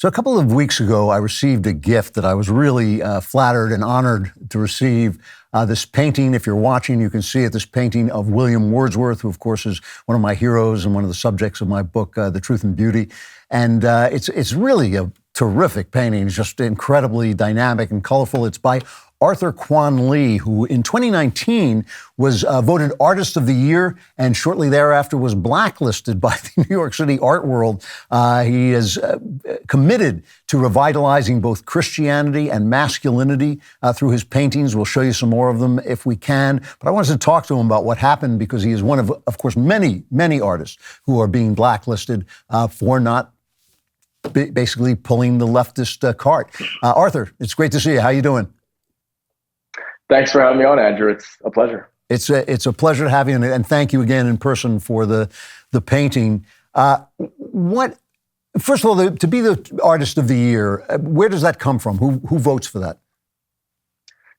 So a couple of weeks ago, I received a gift that I was really flattered and honored to receive. This painting, if you're watching, you can see it, this painting of William Wordsworth, who of course is one of my heroes and one of the subjects of my book, The Truth and Beauty. And it's really a terrific painting. It's just incredibly dynamic and colorful. It's by Arthur Kwon Lee, who in 2019 was voted Artist of the Year and shortly thereafter was blacklisted by the New York City art world. He is committed to revitalizing both Christianity and masculinity through his paintings. We'll show you some more of them if we can. But I wanted to talk to him about what happened because he is one of course, many artists who are being blacklisted for not basically pulling the leftist cart. Arthur, it's great to see you. How you doing? Thanks for having me on, Andrew. It's a pleasure. It's a pleasure to have you, and thank you again in person for the painting. First of all, to be the Artist of the Year, where does that come from? Who votes for that?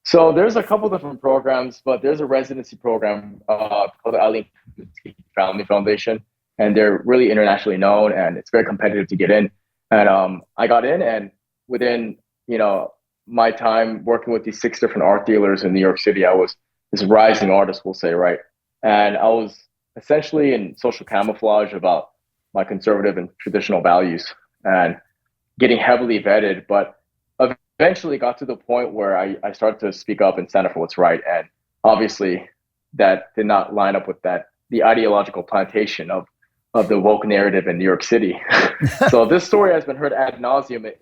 So there's a couple different programs, but there's a residency program called the Ali Family Foundation, and they're really internationally known, and it's very competitive to get in. And I got in, and within my time working with these 6 different art dealers in New York City, I was this rising artist, we'll say, right? And I was essentially in social camouflage about my conservative and traditional values and getting heavily vetted, but eventually got to the point where I started to speak up and stand up for what's right. And obviously that did not line up with the ideological plantation of the woke narrative in New York City. So this story has been heard ad nauseum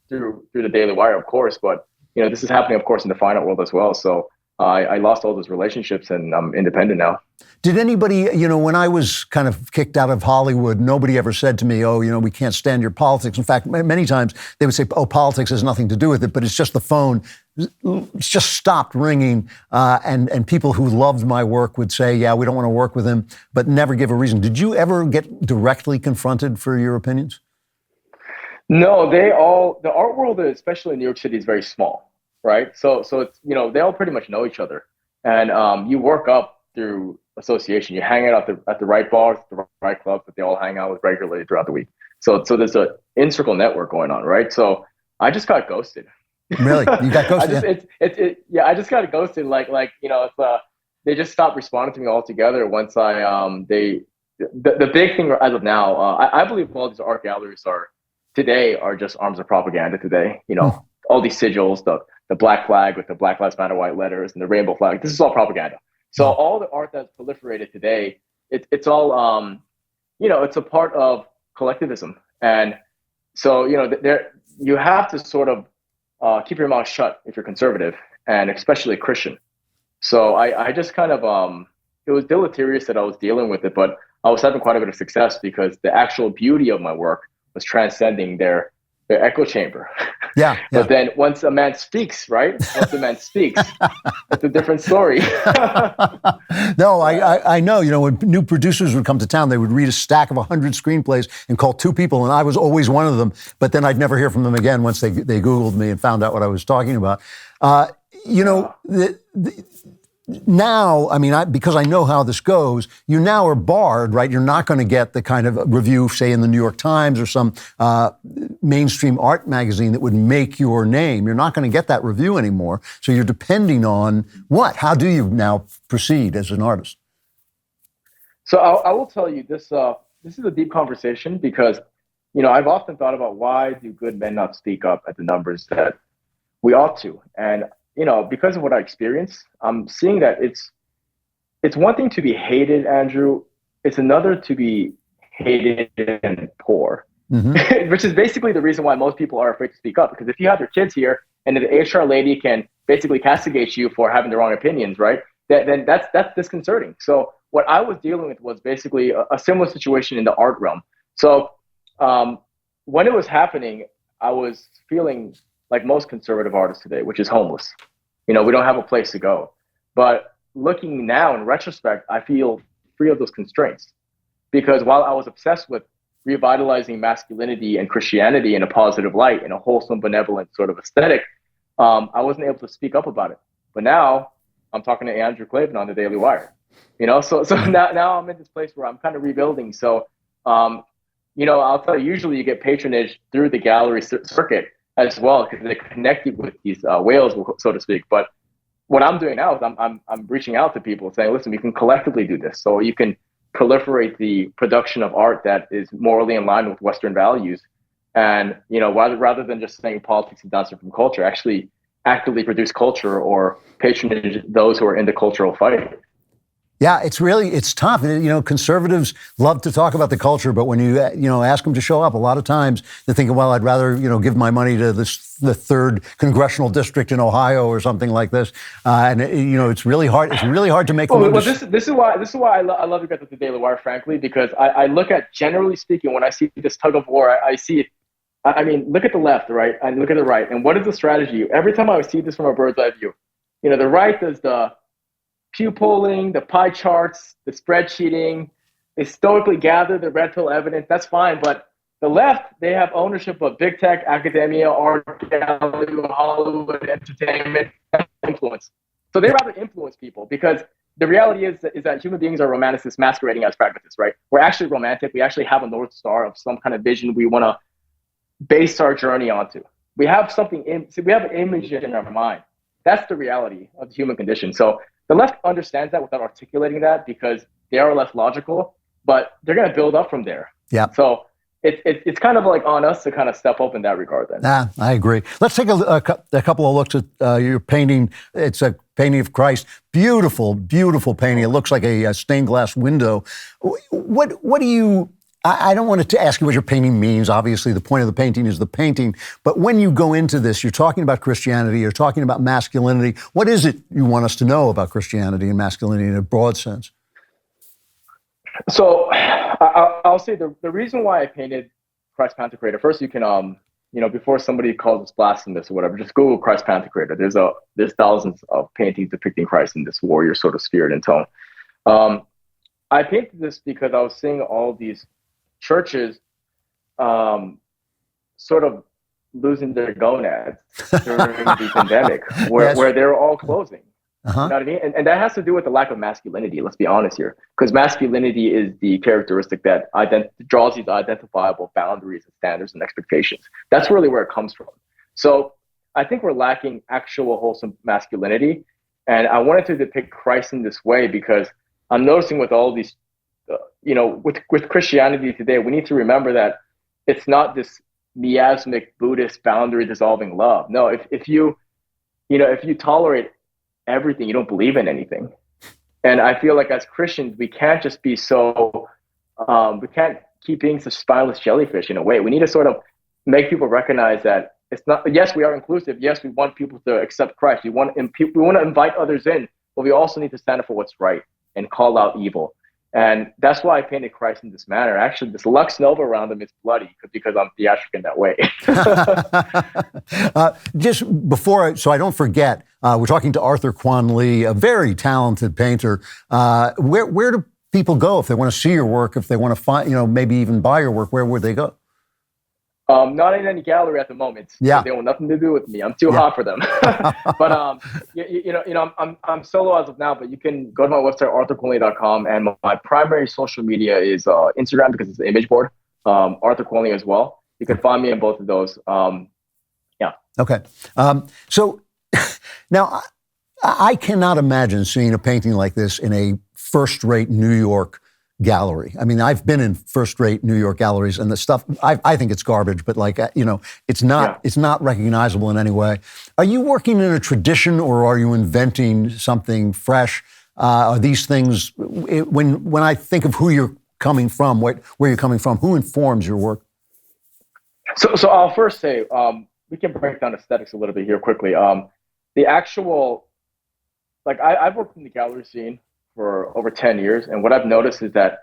through the DailyWire, of course, but this is happening, of course, in the fine art world as well. So I lost all those relationships, and I'm independent now. Did anybody, when I was kind of kicked out of Hollywood, nobody ever said to me, "Oh, we can't stand your politics." In fact, many times they would say, "Oh, politics has nothing to do with it," but it's just the phone. It's just stopped ringing, and people who loved my work would say, "Yeah, we don't want to work with him," but never give a reason. Did you ever get directly confronted for your opinions? No, the art world, especially in New York City, is very small, right? So it's, they all pretty much know each other, and you work up through association. You hang out at the right bars, the right clubs that they all hang out with regularly throughout the week. So there's an in-circle network going on, right? So I just got ghosted. Really? You got ghosted? I just got ghosted. They just stopped responding to me altogether once the big thing as of now, I believe all these art galleries are just arms of propaganda today. All these sigils, the black flag with the Black Lives Matter white letters and the rainbow flag, this is all propaganda. So all the art that's proliferated today, it's all, it's a part of collectivism. And so, you have to sort of keep your mouth shut if you're conservative, and especially Christian. So I just kind of, it was deleterious that I was dealing with it, but I was having quite a bit of success because the actual beauty of my work was transcending their echo chamber. Yeah. But then once a man speaks, right? Once a man speaks, it's a different story. No, I know. When new producers would come to town, they would read a stack of 100 screenplays and call 2 people, and I was always one of them. But then I'd never hear from them again once they Googled me and found out what I was talking about. Now, because I know how this goes, you now are barred, right? You're not going to get the kind of review, say, in the New York Times or some mainstream art magazine that would make your name. You're not going to get that review anymore. So you're depending on what? How do you now proceed as an artist? So I will tell you this. This is a deep conversation because, I've often thought about why do good men not speak up at the numbers that we ought to, and because of what I experienced, I'm seeing that it's one thing to be hated, Andrew. It's another to be hated and poor, which is basically the reason why most people are afraid to speak up. Because if you have your kids here and the HR lady can basically castigate you for having the wrong opinions, right? Then that's disconcerting. So what I was dealing with was basically a similar situation in the art realm. So when it was happening, I was feeling like most conservative artists today, which is homeless. We don't have a place to go. But looking now in retrospect, I feel free of those constraints. Because while I was obsessed with revitalizing masculinity and Christianity in a positive light, in a wholesome, benevolent sort of aesthetic, I wasn't able to speak up about it. But now I'm talking to Andrew Klavan on the DailyWire. So now I'm in this place where I'm kind of rebuilding. So I'll tell you, usually you get patronage through the gallery circuit as well because they connect you with these whales, so to speak. But what I'm doing now is I'm reaching out to people saying, listen, we can collectively do this. So you can proliferate the production of art that is morally in line with Western values. And, rather than just saying politics and dancing from culture, actually actively produce culture or patronage those who are in the cultural fight. Yeah, it's tough. Conservatives love to talk about the culture, but when you ask them to show up, a lot of times they're thinking, well, I'd rather, give my money to the 3rd congressional district in Ohio or something like this. And it's really hard. It's really hard to make them understand. This is why I love you guys at the Daily Wire, frankly, because I look at, generally speaking, when I see this tug of war, I see it. I mean, look at the left, right? And look at the right. And what is the strategy? Every time I see this from a bird's eye view, the right does the pew polling, the pie charts, the spreadsheeting. They stoically gather the red pill evidence. That's fine. But the left, they have ownership of big tech, academia, art, gallery, Hollywood, entertainment, influence. So they rather influence people because the reality is that human beings are romanticists masquerading as pragmatists, right? We're actually romantic. We actually have a North Star of some kind of vision we want to base our journey onto. We have we have an image in our mind. That's the reality of the human condition. So the left understands that without articulating that because they are less logical, but they're going to build up from there. Yeah. So it's kind of like on us to kind of step up in that regard then. I agree. Let's take a couple of looks at your painting. It's a painting of Christ. Beautiful, beautiful painting. It looks like a stained glass window. What do you... I don't want to ask you what your painting means. Obviously, the point of the painting is the painting. But when you go into this, you're talking about Christianity, you're talking about masculinity. What is it you want us to know about Christianity and masculinity in a broad sense? So I'll say the reason why I painted Christ Pantocrator, first you can, before somebody calls us blasphemous or whatever, just Google Christ Pantocrator. There's thousands of paintings depicting Christ in this warrior sort of spirit and tone. I painted this because I was seeing all these churches sort of losing their gonads during the pandemic, where they're all closing. Uh-huh. You know what I mean? And that has to do with the lack of masculinity, let's be honest here. Because masculinity is the characteristic that draws these identifiable boundaries and standards and expectations. That's really where it comes from. So I think we're lacking actual wholesome masculinity. And I wanted to depict Christ in this way because I'm noticing with all these with Christianity today, we need to remember that it's not this miasmic Buddhist boundary dissolving love. No, if you tolerate everything, you don't believe in anything. And I feel like as Christians, we can't just be we can't keep being such spineless jellyfish in a way. We need to sort of make people recognize that it's not, yes, we are inclusive. Yes, we want people to accept Christ. We want to invite others in, but we also need to stand up for what's right and call out evil. And that's why I painted Christ in this manner. Actually, this Lux Nova around him is bloody because I'm theatric in that way. Just before, so I don't forget, we're talking to Arthur Kwon Lee, a very talented painter. Where do people go if they want to see your work, if they want to find, maybe even buy your work? Where would they go? Not in any gallery at the moment. Yeah, they want nothing to do with me. I'm too hot for them. But I'm solo as of now. But you can go to my website arthurkwonlee.com, and my primary social media is Instagram because it's an image board. Arthur Kwon Lee as well. You can find me in both of those. Yeah. Okay. So now I cannot imagine seeing a painting like this in a first-rate New York gallery. I mean, I've been in first-rate New York galleries, and the stuff I think it's garbage. But it's not recognizable in any way. Are you working in a tradition, or are you inventing something fresh? Are these things when I think of who you're coming from, where you're coming from, who informs your work? So I'll first say we can break down aesthetics a little bit here quickly. The actual, I've worked in the gallery scene for over 10 years. And what I've noticed is that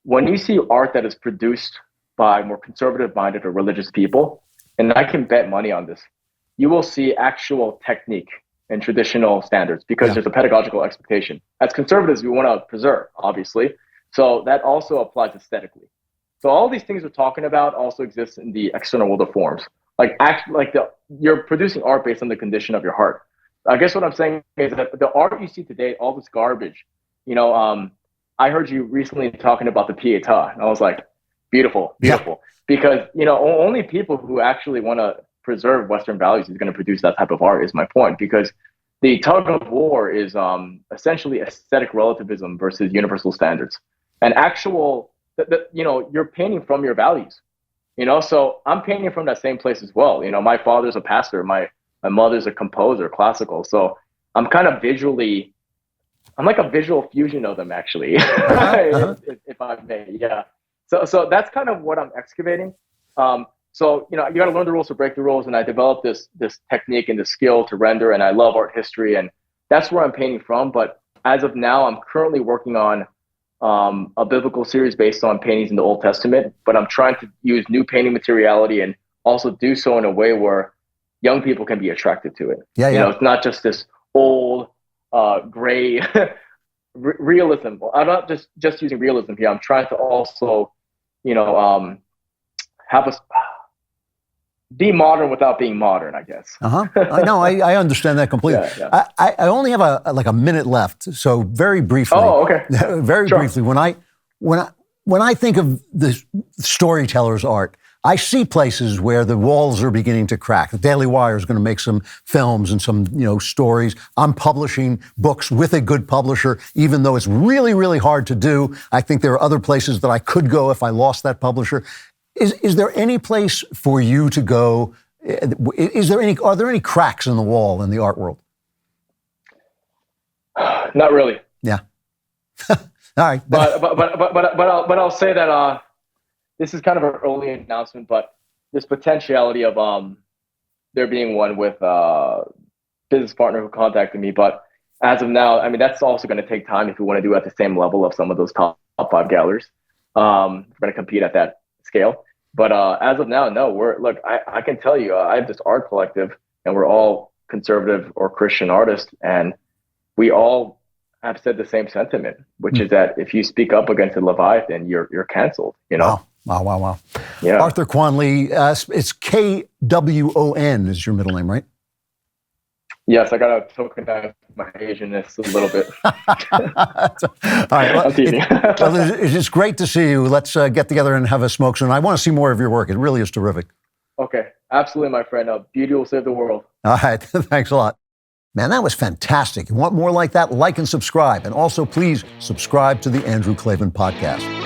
when you see art that is produced by more conservative-minded or religious people, and I can bet money on this, you will see actual technique and traditional standards because there's a pedagogical expectation. As conservatives, we want to preserve, obviously. So that also applies aesthetically. So all these things we're talking about also exist in the external world of forms. You're producing art based on the condition of your heart. I guess what I'm saying is that the art you see today, all this garbage, I heard you recently talking about the Pietà, and I was like, Beautiful. Because, only people who actually want to preserve Western values is going to produce that type of art, is my point. Because the tug of war is essentially aesthetic relativism versus universal standards. And you're painting from your values. So I'm painting from that same place as well. My father's a pastor, my mother's a composer, classical. So I'm kind of I'm like a visual fusion of them, actually, if I may. Yeah. So that's kind of what I'm excavating. So you got to learn the rules to break the rules, and I developed this technique and the skill to render, and I love art history, and that's where I'm painting from. But as of now, I'm currently working on a biblical series based on paintings in the Old Testament, but I'm trying to use new painting materiality and also do so in a way where young people can be attracted to it. It's not just this old, gray realism. I'm not just using realism here. I'm trying to also, be modern without being modern, I guess. I understand that completely. Yeah. I only have a minute left, so very briefly. Oh, okay. Very briefly, when I think of the storyteller's art, I see places where the walls are beginning to crack. The DailyWire is going to make some films and some, stories. I'm publishing books with a good publisher, even though it's really, really hard to do. I think there are other places that I could go if I lost that publisher. Is there any place for you to go? Are there any cracks in the wall in the art world? Not really. Yeah. All right. But I'll say that this is kind of an early announcement, but this potentiality of there being one with a business partner who contacted me. But as of now, that's also going to take time if we want to do it at the same level of some of those top 5 galleries. We're going to compete at that scale. But as of now, no. I can tell you, I have this art collective, and we're all conservative or Christian artists, and we all have said the same sentiment, which is that if you speak up against a Leviathan, you're canceled. Wow. Yeah. Arthur Kwon Lee, it's Kwon is your middle name, right? Yes, I got to tokenize my Asianness a little bit. All right. It's great to see you. Let's get together and have a smoke soon. I want to see more of your work. It really is terrific. Okay. Absolutely, my friend. Beauty will save the world. All right. Thanks a lot. Man, that was fantastic. You want more like that? Like and subscribe. And also, please subscribe to the Andrew Klavan Podcast.